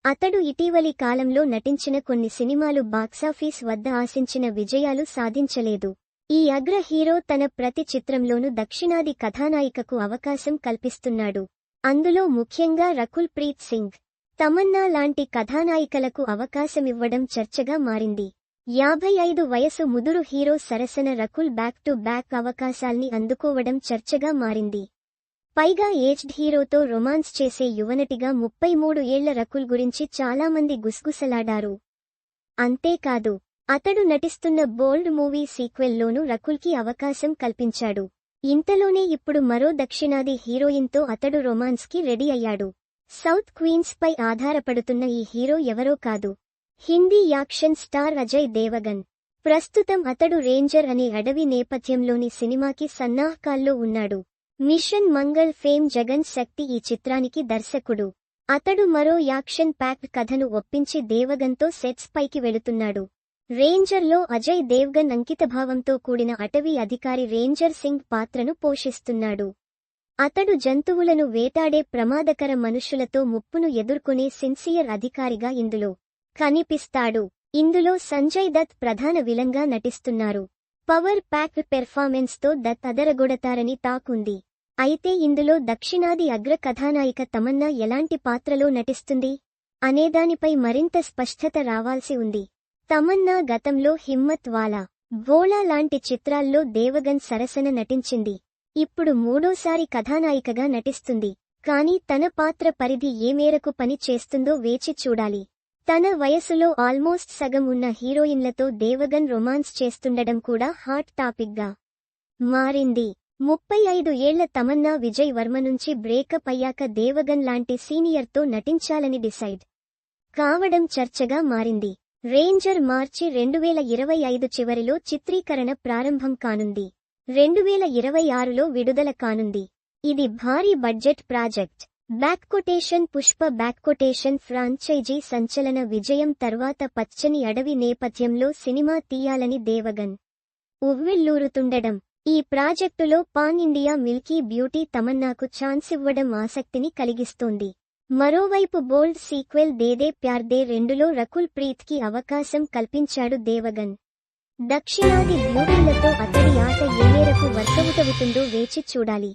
అతడు ఇటీవలి కాలంలో నటించిన కొన్ని సినిమాలు బాక్సాఫీస్ వద్ద ఆశించిన విజయాలు సాధించలేదు. ఈ అగ్ర హీరో తన ప్రతి చిత్రంలోనూ దక్షిణాది కథానాయికకు అవకాశం కల్పిస్తున్నాడు. అందులో ముఖ్యంగా రకుల్ ప్రీత్ సింగ్, తమన్నా లాంటి కథానాయికలకు అవకాశమివ్వడం చర్చగా మారింది. 55 వయసు ముదురు హీరో సరసన రకుల్ బ్యాక్ టు బ్యాక్ అవకాశాల్ని అందుకోవడం చర్చగా మారింది. పైగా ఏజ్డ్ హీరోతో రొమాన్స్ చేసే యువనటిగా 33 ఏళ్ల రకుల్ గురించి చాలామంది గుసగుసలాడారు. అంతేకాదు, అతడు నటిస్తున్న బోల్డ్ మూవీ సీక్వెల్లోనూ రకుల్కి అవకాశం కల్పించాడు. ఇంతలోనే ఇప్పుడు మరో దక్షిణాది హీరోయిన్తో అతడు రొమాన్స్కి రెడీ అయ్యాడు. సౌత్ క్వీన్స్ పై ఆధారపడుతున్న ఈ హీరో ఎవరో కాదు, హిందీ యాక్షన్ స్టార్ అజయ్ దేవగన్. ప్రస్తుతం అతడు రేంజర్ అనే అడవి నేపథ్యంలోని సినిమాకి సన్నాహకాల్లో ఉన్నాడు. మిషన్ మంగళ్ ఫేమ్ జగన్ శక్తి ఈ చిత్రానికి దర్శకుడు. అతడు మరో యాక్షన్ ప్యాక్డ్ కథను ఒప్పించి దేవగన్తో సెట్స్ పైకి వెళుతున్నాడు. రేంజర్లో అజయ్ దేవ్గన్ అంకితభావంతో కూడిన అటవీ అధికారి రేంజర్ సింగ్ పాత్రను పోషిస్తున్నాడు. అతడు జంతువులను వేటాడే ప్రమాదకర మనుషులతో ముప్పును ఎదుర్కొనే సిన్సియర్ అధికారిగా ఇందులో కనిపిస్తాడు. ఇందులో సంజయ్ దత్ ప్రధాన విలన్గా నటిస్తున్నారు. పవర్ ప్యాక్డ్ పెర్ఫార్మెన్స్తో దత్ అదరగొడతారని టాక్ ఉంది. అయితే ఇందులో దక్షిణాది అగ్ర కథానాయిక తమన్నా ఎలాంటి పాత్రలో నటిస్తుంది అనేదానిపై మరింత స్పష్టత రావాల్సి ఉంది. తమన్నా గతంలో హిమ్మత్ వాలా, భోలా లాంటి చిత్రాల్లో దేవగన్ సరసన నటించింది. ఇప్పుడు మూడోసారి కథానాయికగా నటిస్తుంది. కానీ తన పాత్ర పరిధి ఏ మేరకు పని చేస్తుందో వేచి చూడాలి. తన వయసులో ఆల్మోస్ట్ సగం ఉన్న హీరోయిన్లతో దేవగన్ రొమాన్స్ చేస్తుండడం కూడా హాట్ టాపిక్గా మారింది. 35 ఏళ్ల తమన్నా విజయ్ వర్మ నుంచి బ్రేకప్ అయ్యాక దేవగన్ లాంటి సీనియర్తో నటించాలని డిసైడ్ కావడం చర్చగా మారింది. రేంజర్ మార్చి 2025 చివరిలో చిత్రీకరణ ప్రారంభం కానుంది. 2026లో విడుదల కానుంది. ఇది భారీ బడ్జెట్ ప్రాజెక్ట్. పుష్ప ఫ్రాంచైజీ సంచలన విజయం తర్వాత పచ్చని అడవి నేపథ్యంలో సినిమా తీయాలని దేవగన్ ఉవ్విళ్లూరుతుండడం, ఈ ప్రాజెక్టులో పాన్ ఇండియా మిల్కీ బ్యూటీ తమన్నాకు ఛాన్స్ ఇవ్వడం ఆసక్తిని కలిగిస్తోంది. మరోవైపు బోల్డ్ సీక్వెల్ దేదే ప్యార్ దే 2లో రకుల్ ప్రీత్కి అవకాశం కల్పించాడు దేవగన్. దక్షిణాది బ్యూటీలతో అతడి ఆట ఏ మేరకు వర్కవుటవుతుందో వేచి చూడాలి.